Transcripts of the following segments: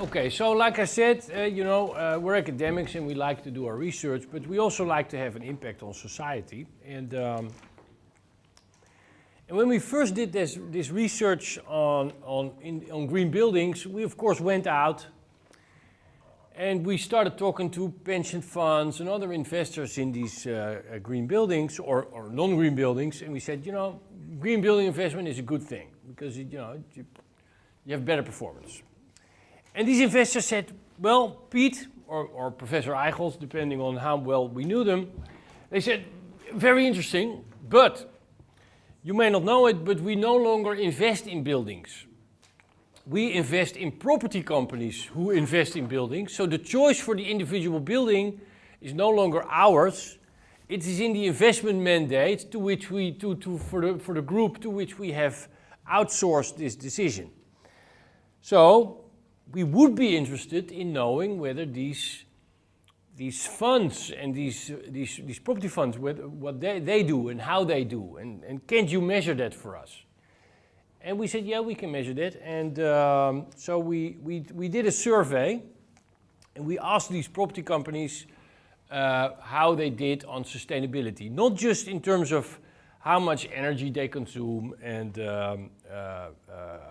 Okay, so like I said, we're academics and we like to do our research, but we also like to have an impact on society. And when we first did this research on green buildings, we of course went out and we started talking to pension funds and other investors in these green buildings or non-green buildings, and we said, green building investment is a good thing because you have better performance. And these investors said, well, Piet, or Professor Eichholtz, depending on how well we knew them, they said, very interesting, but you may not know it, but we no longer invest in buildings. We invest in property companies who invest in buildings, so the choice for the individual building is no longer ours. It is in the investment mandate to which for the group to which we have outsourced this decision. So we would be interested in knowing whether these funds and these property funds, what they do and how they do, and can't you measure that for us? And we said, yeah, we can measure that. And so we did a survey, and we asked these property companies how they did on sustainability, not just in terms of how much energy they consume and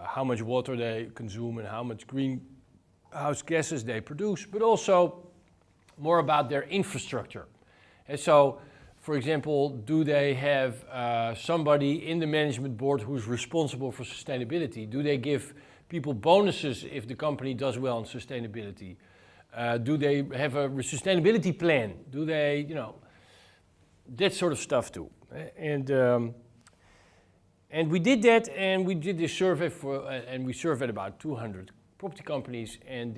how much water they consume and how much greenhouse gases they produce, but also more about their infrastructure. And so, for example, do they have somebody in the management board who's responsible for sustainability? Do they give people bonuses if the company does well in sustainability? Do they have a sustainability plan? Do they, that sort of stuff too. And we did that, and we did this survey and we surveyed about 200 property companies, and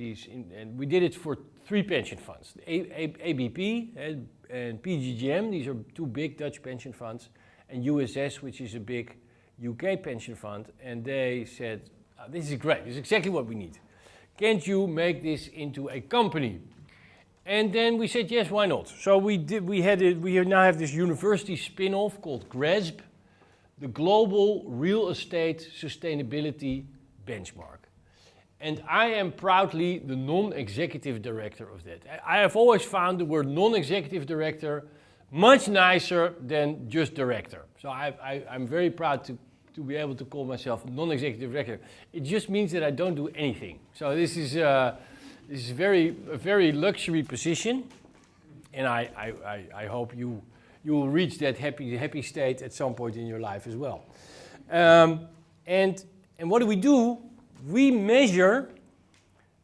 we did it for 3 pension funds, ABP and PGGM. These are 2 big Dutch pension funds, and USS, which is a big UK pension fund. And they said, "This is great. This is exactly what we need. Can't you make this into a company?" And then we said, yes, why not? So we now have this university spin-off called GRESB, the Global Real Estate Sustainability Benchmark. And I am proudly the non-executive director of that. I have always found the word non-executive director much nicer than just director. So I'm very proud to be able to call myself non-executive director. It just means that I don't do anything. So this is a very luxury position, and I hope you will reach that happy state at some point in your life as well. And what do? We measure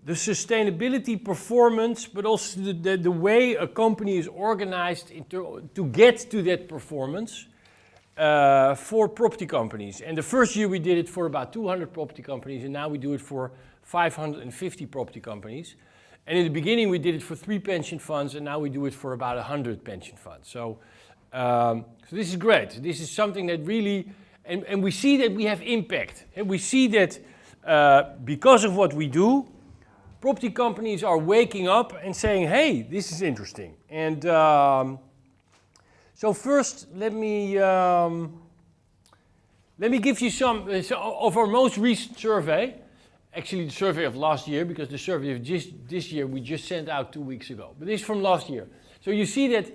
the sustainability performance, but also the way a company is organized to get to that performance for property companies. And the first year we did it for about 200 property companies, and now we do it for 550 property companies. And in the beginning we did it for 3 pension funds, and now we do it for about 100 pension funds. So this is great. This is something that really, and we see that we have impact. And we see that because of what we do, property companies are waking up and saying, hey, this is interesting. And so first, let me give you some of our most recent survey. Actually, the survey of last year, because the survey of this year we just sent out 2 weeks ago. But this is from last year. So you see that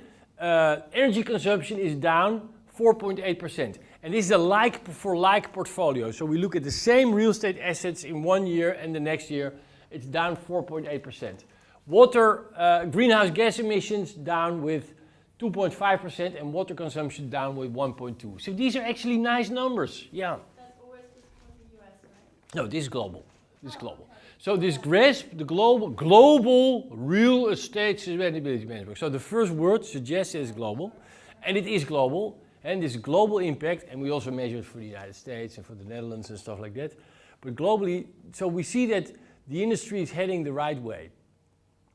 energy consumption is down 4.8%. And this is a like-for-like portfolio. So we look at the same real estate assets in 1 year, and the next year it's down 4.8%. Water, greenhouse gas emissions down with 2.5%, and water consumption down with 1.2. So these are actually nice numbers. Yeah. That's always just from the US, right? No, this is global. This is global. So this GRESB, the global real estate sustainability benchmark. So the first word suggests it's global, and it is global, and this global impact, and we also measure it for the United States and for the Netherlands and stuff like that. But globally, so we see that the industry is heading the right way.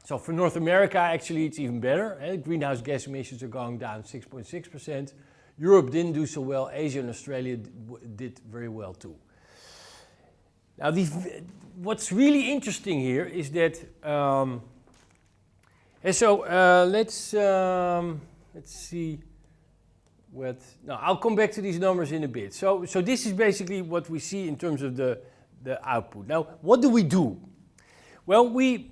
So for North America, actually, it's even better. Greenhouse gas emissions are going down 6.6%. Europe didn't do so well. Asia and Australia did very well too. Now, what's really interesting here is that, let's see what, no, I'll come back to these numbers in a bit. So this is basically what we see in terms of the output. Now, what do we do? Well, we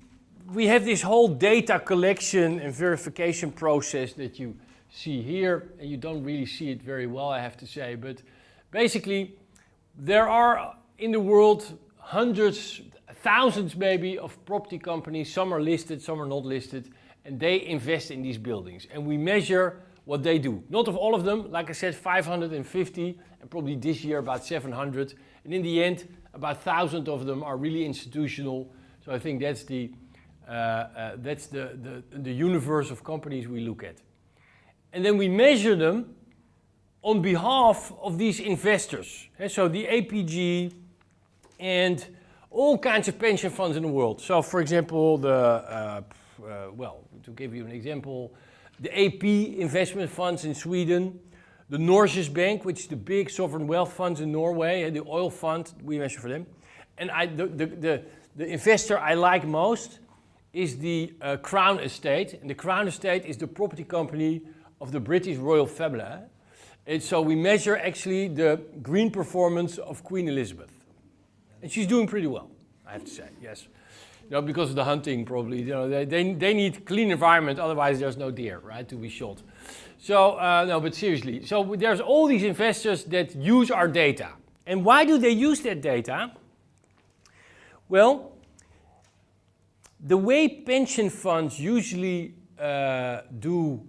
have this whole data collection and verification process that you see here, and you don't really see it very well, I have to say, but basically there are in the world hundreds, thousands maybe of property companies. Some are listed, some are not listed, and they invest in these buildings, and we measure what they do. Not of all of them, like I said, 550, and probably this year about 700, and in the end about 1,000 of them are really institutional. So I think that's the universe of companies we look at. And then we measure them on behalf of these investors. So the APG and all kinds of pension funds in the world. So for example, well, to give you an example, the AP investment funds in Sweden, the Norges Bank, which is the big sovereign wealth funds in Norway, and the oil fund, we measure for them. And the investor I like most is the Crown Estate. And the Crown Estate is the property company of the British royal family. And so we measure actually the green performance of Queen Elizabeth. And she's doing pretty well, I have to say, yes. You know, because of the hunting probably, you know, they need clean environment, otherwise there's no deer, right, to be shot. So, no, but seriously, so there's all these investors that use our data. And why do they use that data? Well, the way pension funds usually do,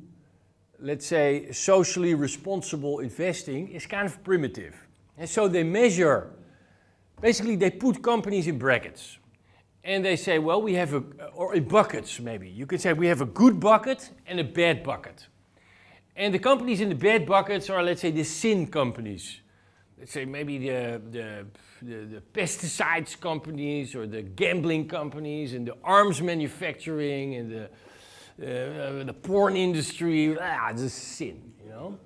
let's say, socially responsible investing is kind of primitive. And so they measure, basically they put companies in brackets. And they say, well, we have or in buckets maybe. You could say we have a good bucket and a bad bucket. And the companies in the bad buckets are, let's say, the sin companies. Let's say maybe the pesticides companies or the gambling companies and the arms manufacturing and the porn industry. This is sin, you know.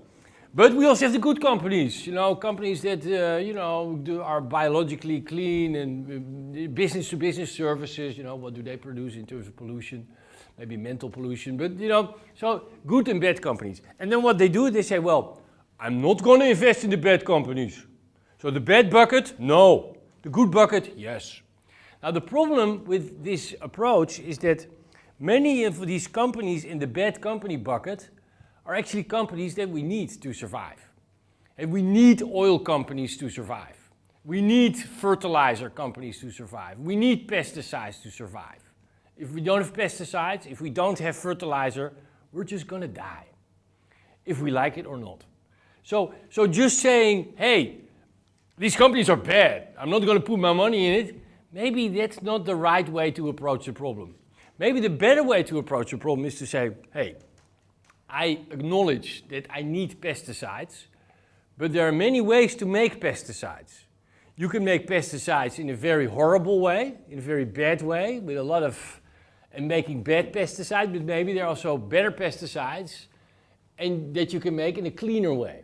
But we also have the good companies, you know, companies that, you know, are biologically clean and business-to-business services, you know, what do they produce in terms of pollution? Maybe mental pollution, but, you know, so good and bad companies. And then what they do, they say, well, I'm not going to invest in the bad companies. So the bad bucket, no. The good bucket, yes. Now the problem with this approach is that many of these companies in the bad company bucket are actually companies that we need to survive. And we need oil companies to survive. We need fertilizer companies to survive. We need pesticides to survive. If we don't have pesticides, if we don't have fertilizer, we're just going to die, if we like it or not. So just saying, hey, these companies are bad, I'm not going to put my money in it, maybe that's not the right way to approach the problem. Maybe the better way to approach the problem is to say, hey, I acknowledge that I need pesticides, but there are many ways to make pesticides. You can make pesticides in a very horrible way, in a very bad way, with a lot of, and making bad pesticides, but maybe there are also better pesticides and that you can make in a cleaner way.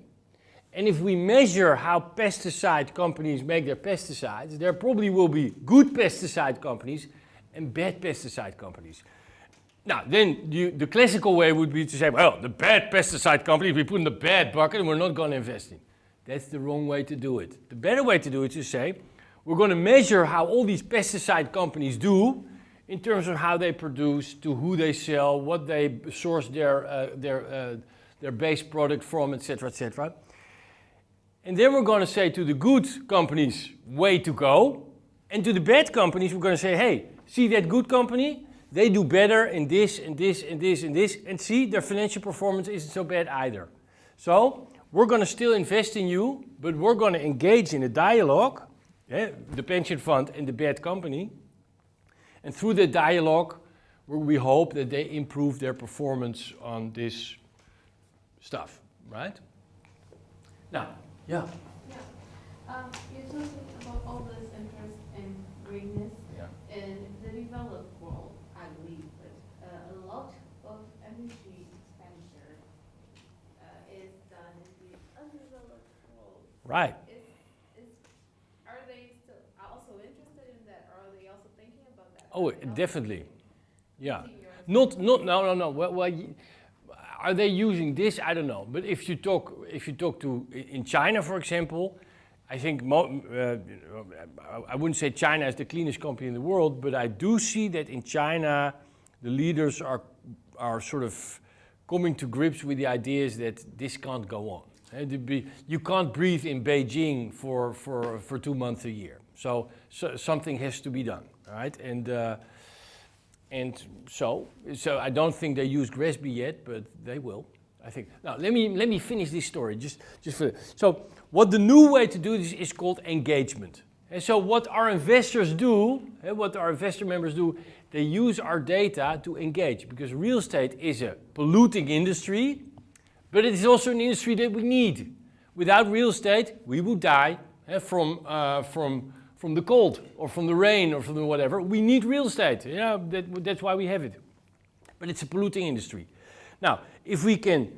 And if we measure how pesticide companies make their pesticides, there probably will be good pesticide companies and bad pesticide companies. Now, then the classical way would be to say, well, the bad pesticide companies we put in the bad bucket and we're not going to invest in. That's the wrong way to do it. The better way to do it is to say, we're going to measure how all these pesticide companies do in terms of how they produce, to who they sell, what they source their base product from, etc., etc. And then we're going to say to the good companies, way to go. And to the bad companies, we're going to say, hey, see that good company? They do better in this, and this, and this, and this. And see, their financial performance isn't so bad either. So we're going to still invest in you, but we're going to engage in a dialogue, the pension fund and the bad company. And through the dialogue, we hope that they improve their performance on this stuff, right? Now, yeah. Yeah. You're talking about all this in terms Right. Are they still also interested in that, or are they also thinking about that? Oh, Are they also definitely. Yeah. using yours? No. Well, are they using this? I don't know. But if you talk to in China, for example, I think I wouldn't say China is the cleanest company in the world, but I do see that in China, the leaders are sort of coming to grips with the ideas that this can't go on. You can't breathe in Beijing for 2 months a year. So something has to be done, right? And so I don't think they use GRESB yet, but they will, I think. Now let me finish this story. So what the new way to do this is called engagement. And so what our investors do, what our investor members do, they use our data to engage, because real estate is a polluting industry, but it is also an industry that we need. Without real estate, we would die from the cold or from the rain or from the whatever. We need real estate. That's why we have it. But it's a polluting industry. Now, if we can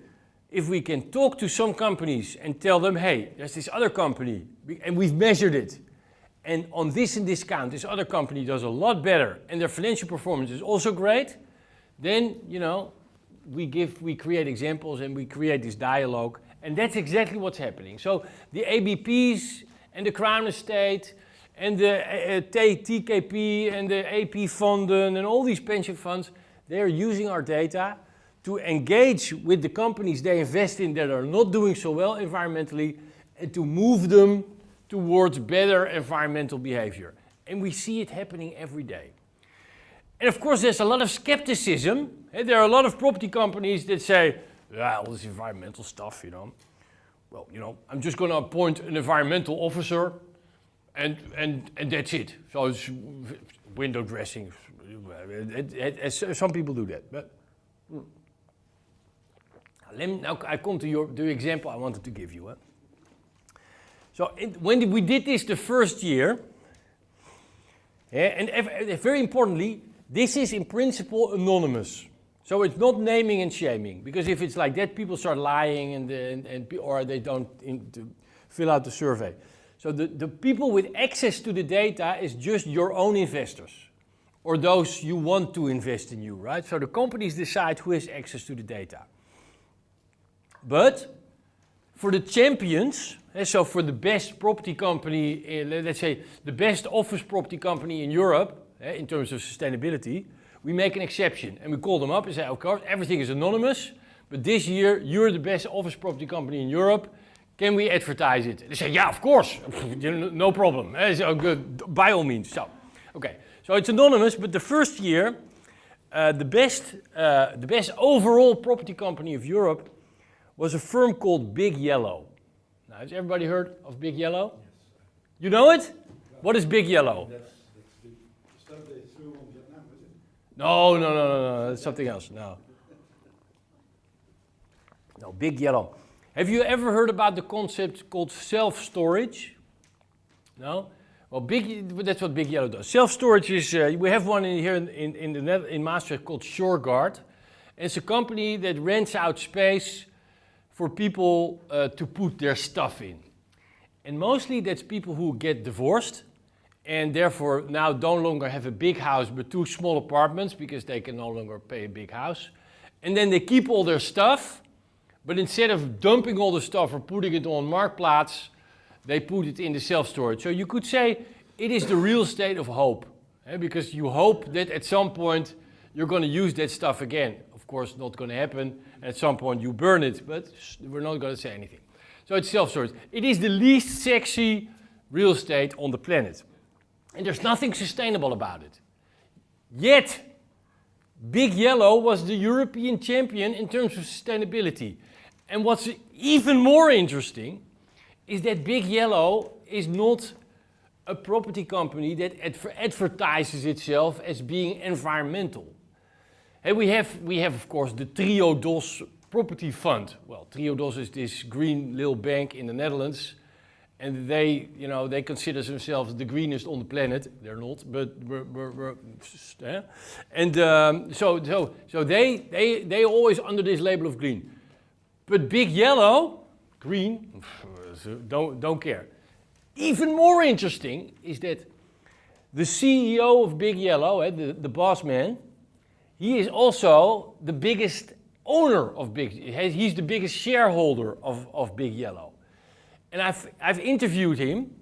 talk to some companies and tell them, hey, there's this other company, and we've measured it, and on this and this count, this other company does a lot better, and their financial performance is also great, then, we create examples and we create this dialogue, and that's exactly what's happening. So the ABPs and the Crown Estate and the TKP and the AP Fonden and all these pension funds, they are using our data to engage with the companies they invest in that are not doing so well environmentally, and to move them towards better environmental behavior. And we see it happening every day. And of course, there's a lot of skepticism. There are a lot of property companies that say, yeah, all this environmental stuff, Well, I'm just going to appoint an environmental officer, and that's it. So it's window dressing. Some people do that. But now I come to the example I wanted to give you. So when we did this the first year, and very importantly, this is in principle anonymous. So it's not naming and shaming, because if it's like that, people start lying or they don't fill out the survey. So the people with access to the data is just your own investors, or those you want to invest in you, right? So the companies decide who has access to the data. But for the champions, so for the best property company, let's say the best office property company in Europe, in terms of sustainability, we make an exception and we call them up and say, of course, everything is anonymous, but this year you're the best office property company in Europe. Can we advertise it? They say, yeah, of course, no problem. So good, by all means. So, okay, so it's anonymous, but the first year, the best overall property company of Europe was a firm called Big Yellow. Now, has everybody heard of Big Yellow? Yes. You know it? Yeah. What is Big Yellow? That's the stuff they threw on Vietnam, is it? No, that's something else. No, Big Yellow. Have you ever heard about the concept called self-storage? No? Well, that's what Big Yellow does. Self-storage is, we have one here in Maastricht called ShoreGuard. It's a company that rents out space for people to put their stuff in. And mostly that's people who get divorced and therefore now no longer have a big house but 2 small apartments because they can no longer pay a big house. And then they keep all their stuff, but instead of dumping all the stuff or putting it on Marktplaats, they put it in the self-storage. So you could say it is the real estate of hope, because you hope that at some point you're going to use that stuff again. Of course, not going to happen. At some point you burn it, but we're not going to say anything. So it's self-storage. It is the least sexy real estate on the planet. And there's nothing sustainable about it. Yet, Big Yellow was the European champion in terms of sustainability. And what's even more interesting is that Big Yellow is not a property company that advertises itself as being environmental. And we have of course the Triodos property fund. Well, Triodos is this green little bank in the Netherlands, and they consider themselves the greenest on the planet. They're not, but so they always under this label of green. But Big Yellow green, so don't care. Even more interesting is that the CEO of Big Yellow, the boss man, he is also the biggest owner of he's the biggest shareholder of Big Yellow. And I've interviewed him,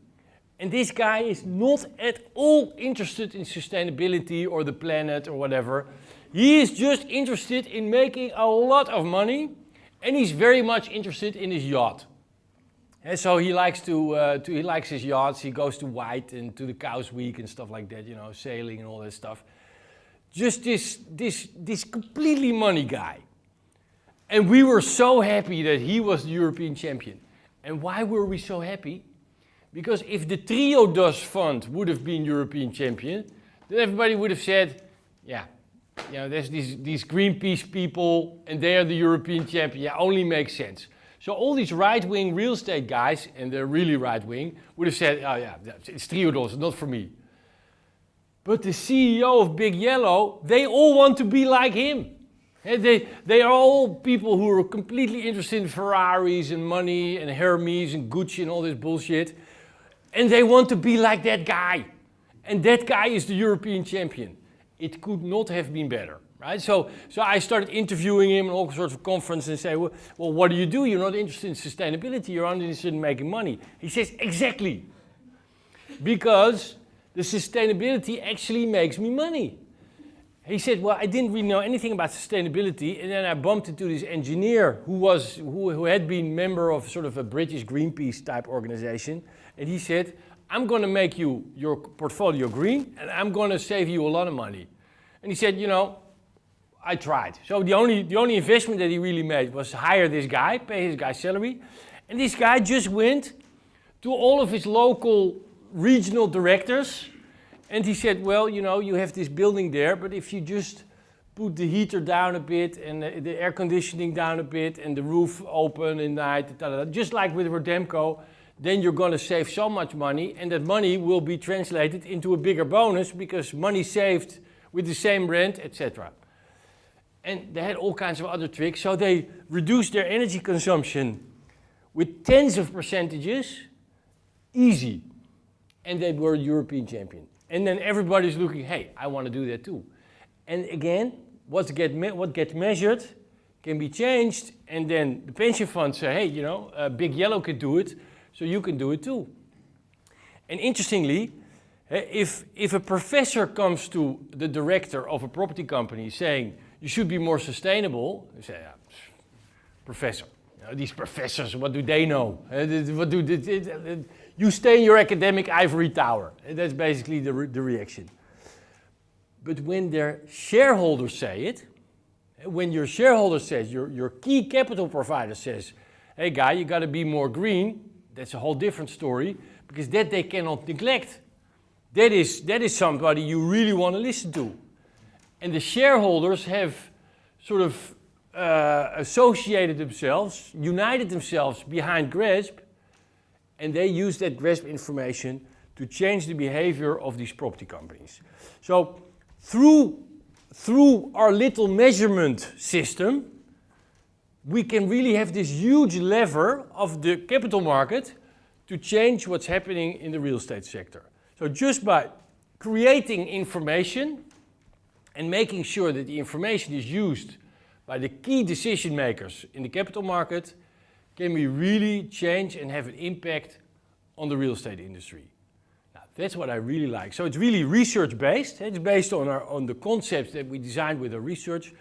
and this guy is not at all interested in sustainability or the planet or whatever. He is just interested in making a lot of money, and he's very much interested in his yacht. And so he likes he likes his yachts. He goes to White and to the Cows Week and stuff like that, you know, sailing and all that stuff. Just this completely money guy. And we were so happy that he was the European champion. And why were we so happy? Because if the Triodos fund would have been European champion, then everybody would have said, yeah, you know, there's these Greenpeace people and they are the European champion. Yeah, only makes sense. So all these right-wing real estate guys, and they're really right-wing, would have said, oh yeah, it's Triodos, not for me. But the CEO of Big Yellow, they all want to be like him. And they are all people who are completely interested in Ferraris and money and Hermes and Gucci and all this bullshit. And they want to be like that guy. And that guy is the European champion. It could not have been better. Right? So I started interviewing him in all sorts of conferences and say, well, what do? You're not interested in sustainability, you're only interested in making money. He says, exactly. Because the sustainability actually makes me money. He said, well, I didn't really know anything about sustainability, and then I bumped into this engineer who had been member of sort of a British Greenpeace type organization, and he said, I'm going to make your portfolio green, and I'm going to save you a lot of money. And he said, you know, I tried. So the only investment that he really made was hire this guy, pay his guy salary. And this guy just went to all of his local regional directors. And he said, well, you know, you have this building there, but if you just put the heater down a bit and the air conditioning down a bit and the roof open at night, just like with Rodemco, then you're going to save so much money, and that money will be translated into a bigger bonus because money saved with the same rent, etc. And they had all kinds of other tricks. So they reduced their energy consumption with tens of percentages, easy. And they were European champion. And then everybody's looking, hey, I want to do that too. And again, what gets measured can be changed. And then the pension funds say, hey, you know, Big Yellow can do it, so you can do it too. And interestingly, if a professor comes to the director of a property company saying, you should be more sustainable, you say, yeah, professor. You know, these professors, what do they know? You stay in your academic ivory tower. That's basically the reaction. But when their shareholders say it, when your shareholder says, your key capital provider says, hey guy, you got to be more green, that's a whole different story, because that they cannot neglect. That is somebody you really want to listen to. And the shareholders have sort of associated themselves, united themselves behind GRESB, and they use that GRESB information to change the behavior of these property companies. So through our little measurement system, we can really have this huge lever of the capital market to change what's happening in the real estate sector. So just by creating information and making sure that the information is used by the key decision makers in the capital market, can we really change and have an impact on the real estate industry. Now, that's what I really like. So it's really research-based. It's based on the concepts that we designed with our research,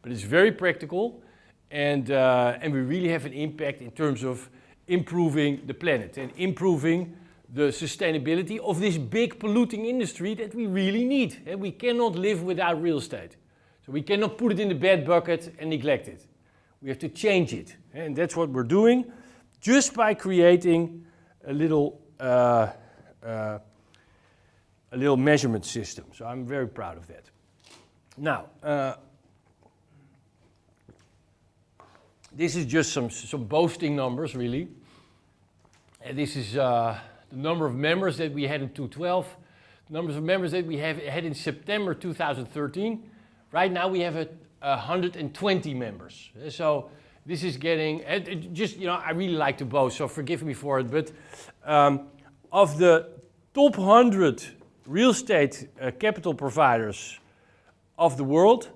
but it's very practical, and we really have an impact in terms of improving the planet and improving the sustainability of this big polluting industry that we really need. And we cannot live without real estate. So we cannot put it in the bad bucket and neglect it. We have to change it. And that's what we're doing just by creating a little measurement system. So I'm very proud of that. Now, this is just some boasting numbers, really. And this is the number of members that we had in 2012, numbers of members that we had in September 2013. Right now we have 120 members. So this is getting, just, I really like to boast, so forgive me for it, but of the top 100 real estate capital providers of the world,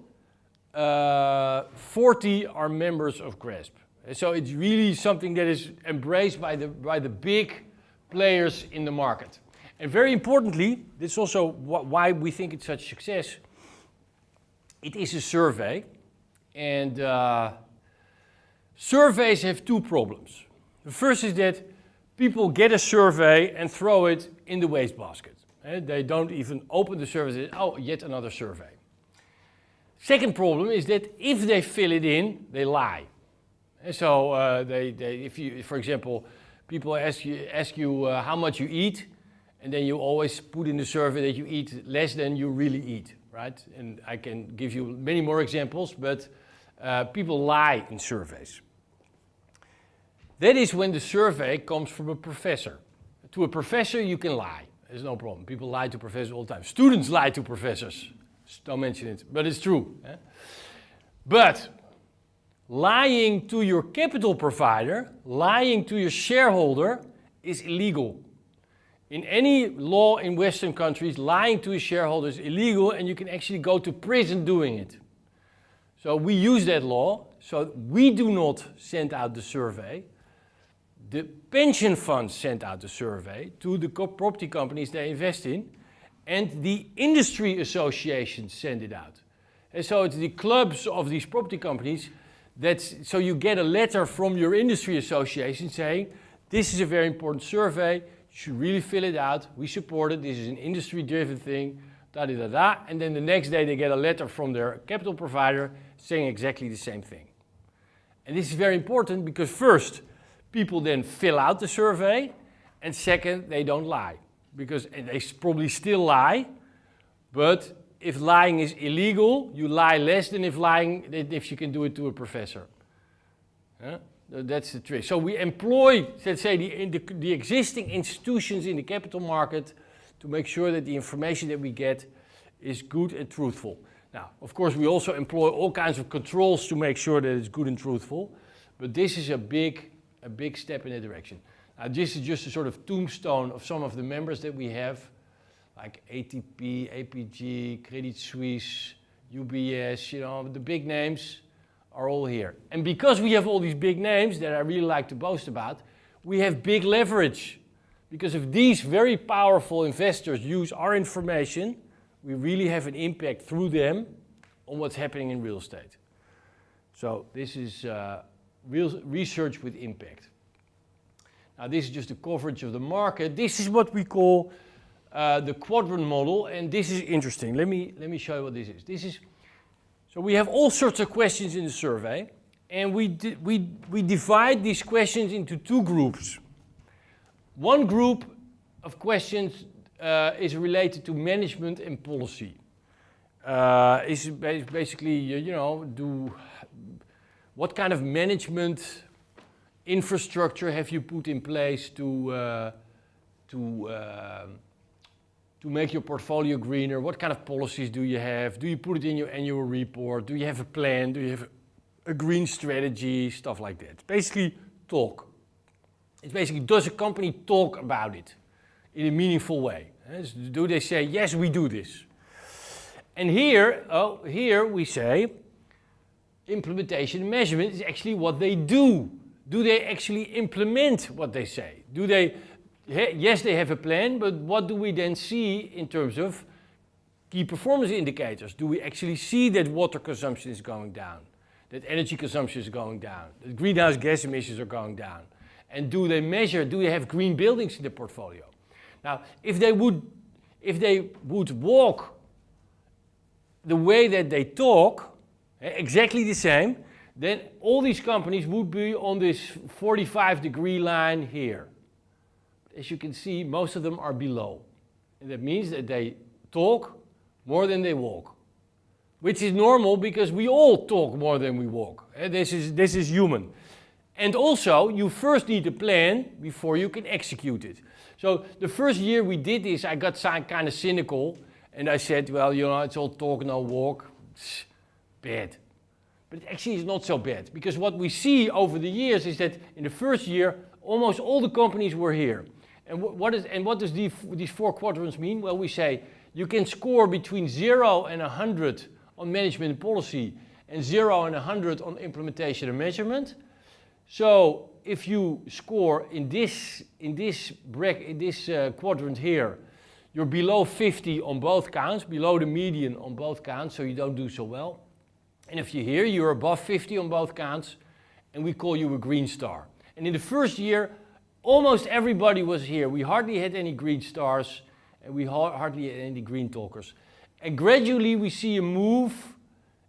40 are members of GRASP. So it's really something that is embraced by the big players in the market. And very importantly, this is also why we think it's such a success. It is a survey, and surveys have two problems. The first is that people get a survey and throw it in the wastebasket. They don't even open the survey and say, oh, yet another survey. Second problem is that if they fill it in, they lie. And so if you, for example, people ask you how much you eat, and then you always put in the survey that you eat less than you really eat, right? And I can give you many more examples, but people lie in surveys. That is when the survey comes from a professor. To a professor, you can lie. There's no problem. People lie to professors all the time. Students lie to professors. Don't mention it, but it's true. But lying to your capital provider, lying to your shareholder is illegal. In any law in Western countries, lying to a shareholder is illegal, and you can actually go to prison doing it. So we use that law, so we do not send out the survey. The pension funds send out the survey to the property companies they invest in, and the industry associations send it out. And so it's the clubs of these property companies so you get a letter from your industry association saying, this is a very important survey, you should really fill it out, we support it, this is an industry-driven thing, da-da-da-da, and then the next day they get a letter from their capital provider saying exactly the same thing. And this is very important because first, people then fill out the survey, and second, they don't lie. Because they probably still lie, but if lying is illegal, you lie less than if you can do it to a professor. That's the trick. So we employ, let's say, the existing institutions in the capital market to make sure that the information that we get is good and truthful. Now, of course, we also employ all kinds of controls to make sure that it's good and truthful, but this is a big step in that direction. This is just a sort of tombstone of some of the members that we have, like ATP, APG, Credit Suisse, UBS, the big names are all here. And because we have all these big names that I really like to boast about, we have big leverage. Because if these very powerful investors use our information, we really have an impact through them on what's happening in real estate. So this is real research with impact. Now this is just a coverage of the market. This is what we call the quadrant model, and this is interesting. Let me show you what this is. So we have all sorts of questions in the survey, and we divide these questions into two groups. One group of questions is related to management and policy. Is basically, what kind of management infrastructure have you put in place to make your portfolio greener? What kind of policies do you have? Do you put it in your annual report? Do you have a plan? Do you have a green strategy? Stuff like that. It's basically talk. It's basically, does a company talk about it in a meaningful way? Do they say, yes, we do this? And here we say, implementation and measurement is actually what they do. Do they actually implement what they say? Yes, they have a plan, but what do we then see in terms of key performance indicators? Do we actually see that water consumption is going down, that energy consumption is going down, that greenhouse gas emissions are going down? And do they measure, do they have green buildings in the portfolio? Now, if they would walk the way that they talk, exactly the same, then all these companies would be on this 45-degree line here. As you can see, most of them are below. And that means that they talk more than they walk, which is normal because we all talk more than we walk. This is human. And also, you first need a plan before you can execute it. So the first year we did this, I got kind of cynical, and I said, well, it's all talk, no walk. It's bad. But it actually is not so bad, because what we see over the years is that in the first year, almost all the companies were here. And what does these 4 quadrants mean? Well, we say you can score between 0 and 100 on management and policy, and 0 and 100 on implementation and measurement. So if you score in this quadrant here, you're below 50 on both counts, below the median on both counts, so you don't do so well. And if you're here, you're above 50 on both counts, and we call you a green star. And in the first year, almost everybody was here. We hardly had any green stars, and we hardly had any green talkers. And gradually we see a move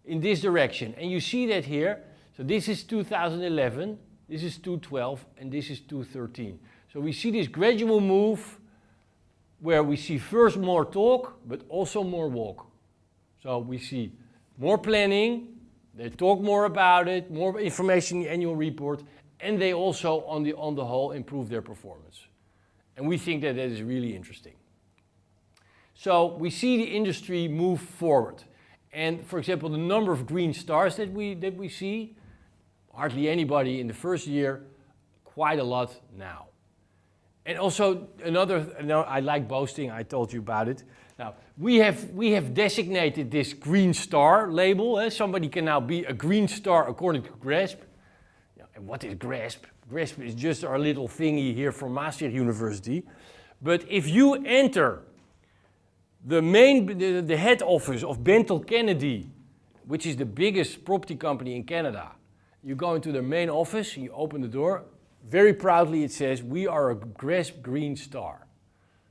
in this direction. And you see that here. So this is 2011, this is 2012, and this is 2013. So we see this gradual move where we see first more talk, but also more walk. So we see more planning, they talk more about it, more information in the annual report, and they also, on the whole, improve their performance. And we think that is really interesting. So we see the industry move forward. And for example, the number of green stars that we see, hardly anybody in the first year, quite a lot now. And also I like boasting, I told you about it. Now, we have designated this green star label. Somebody can now be a green star according to GRASP. And what is GRASP? GRASP is just our little thingy here from Maastricht University. But if you enter the head office of Bentel Kennedy, which is the biggest property company in Canada, you go into their main office, you open the door, very proudly it says, we are a GRASP green star.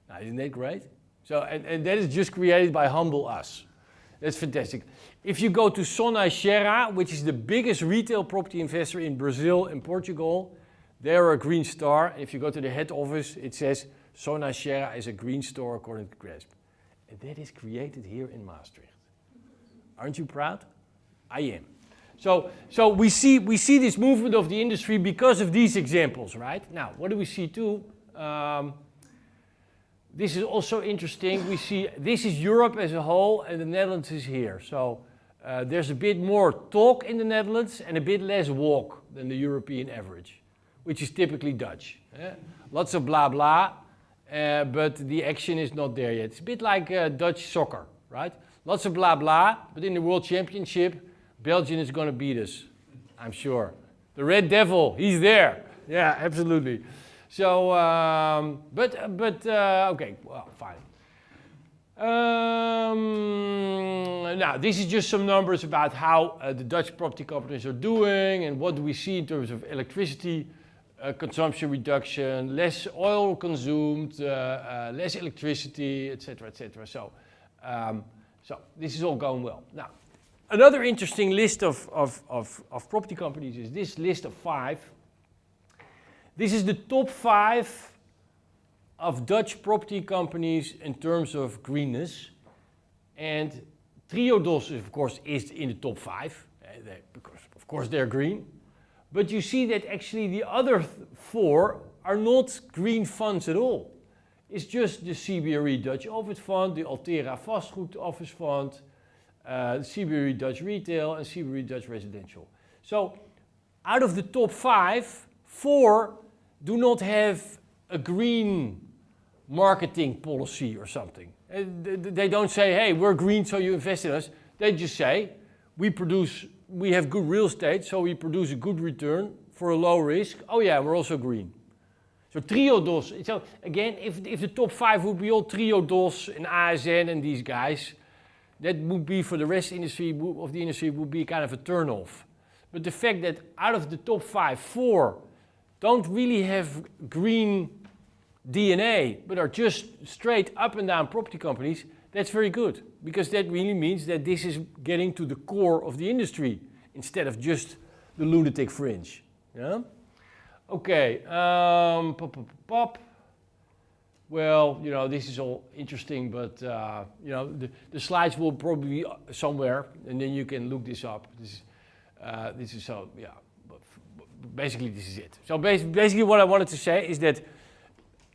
Now, isn't that great? So, and that is just created by Humble Us. That's fantastic. If you go to Sona Serra, which is the biggest retail property investor in Brazil and Portugal, they're a green star. And if you go to the head office, it says Sona Serra is a green star according to GRASP. And that is created here in Maastricht. Aren't you proud? I am. So we see this movement of the industry because of these examples, right? Now, what do we see too? This is also interesting. We see this is Europe as a whole, and the Netherlands is here. So there's a bit more talk in the Netherlands and a bit less walk than the European average, which is typically Dutch. Lots of blah blah, but the action is not there yet. It's a bit like Dutch soccer, right? Lots of blah blah, but in the World Championship, Belgium is going to beat us, I'm sure. The Red Devil, he's there. Yeah, absolutely. So, okay, well, fine. Now, this is just some numbers about how the Dutch property companies are doing and what do we see in terms of electricity consumption reduction, less oil consumed, less electricity, etc., etc. So this is all going well. Now, another interesting list of property companies is this list of 5. This is the top 5 of Dutch property companies in terms of greenness. And Triodos, of course, is in the top 5, because of course they're green. But you see that actually the other 4 are not green funds at all. It's just the CBRE Dutch Office Fund, the Altera Vastgoed Office Fund, the CBRE Dutch Retail, and CBRE Dutch Residential. So out of the top 5, 4 do not have a green marketing policy or something. They don't say, hey, we're green, so you invest in us. They just say, we have good real estate, so we produce a good return for a low risk. Oh yeah, we're also green. So Triodos, so again, if the top 5 would be all Triodos and ASN and these guys, that would be for the rest of the industry would be kind of a turn-off. But the fact that out of the top 5, 4 don't really have green DNA, but are just straight up and down property companies, that's very good. Because that really means that this is getting to the core of the industry instead of just the lunatic fringe. Yeah? Okay, Well, you know, this is all interesting, but you know, the slides will probably be somewhere, and then you can look this up. This is so, yeah. But basically, this is it. So basically, what I wanted to say is that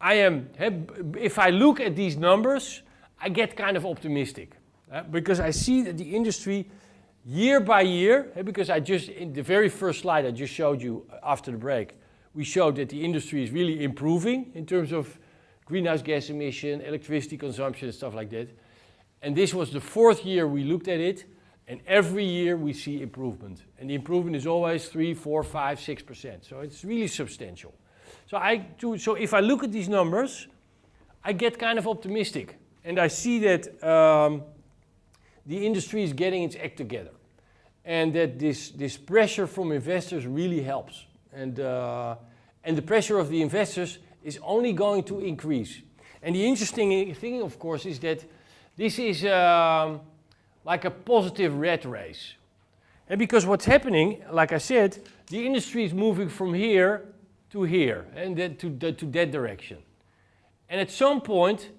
if I look at these numbers, I get kind of optimistic because I see that the industry, year by year, because in the very first slide I just showed you after the break, we showed that the industry is really improving in terms of greenhouse gas emission, electricity consumption, and stuff like that. And this was the 4th year we looked at it, and every year we see improvement. And the improvement is always 3, 4, 5, 6%. So it's really substantial. So if I look at these numbers, I get kind of optimistic. And I see that the industry is getting its act together. And that this pressure from investors really helps. And the pressure of the investors is only going to increase. And the interesting thing, of course, is that this is like a positive rat race. And because what's happening, like I said, the industry is moving from here to here, and then to that direction. And at some point,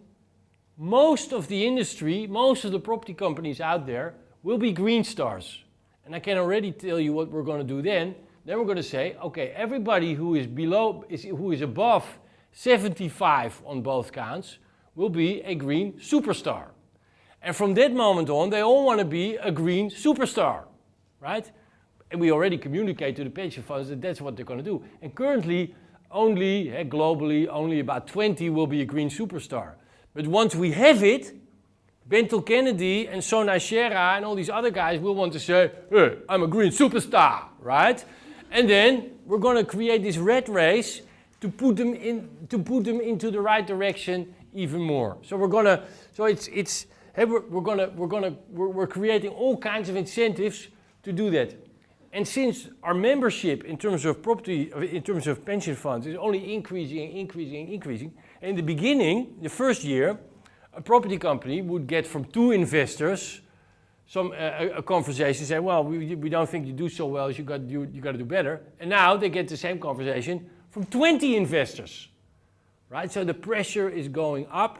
most of the industry, most of the property companies out there will be green stars. And I can already tell you what we're going to do then. Then we're going to say, okay, everybody who is above 75 on both counts will be a green superstar. And from that moment on, they all want to be a green superstar, right? And we already communicate to the pension funds that that's what they're going to do. And currently, globally, only about 20 will be a green superstar. But once we have it, Bentel Kennedy and Sonai Shera and all these other guys will want to say, hey, I'm a green superstar, right? And then we're going to create this rat race to put them into the right direction even more. So we're creating all kinds of incentives to do that. And since our membership in terms of pension funds is only increasing, in the beginning, the first year, a property company would get from 2 investors a conversation saying, well, we don't think you do so well, you got to do better. And now they get the same conversation from 20 investors, right? So the pressure is going up,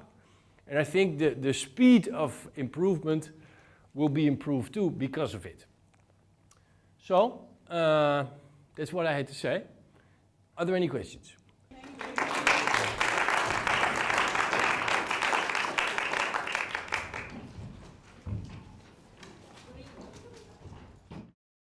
and I think the speed of improvement will be improved too because of it. So that's what I had to say. Are there any questions?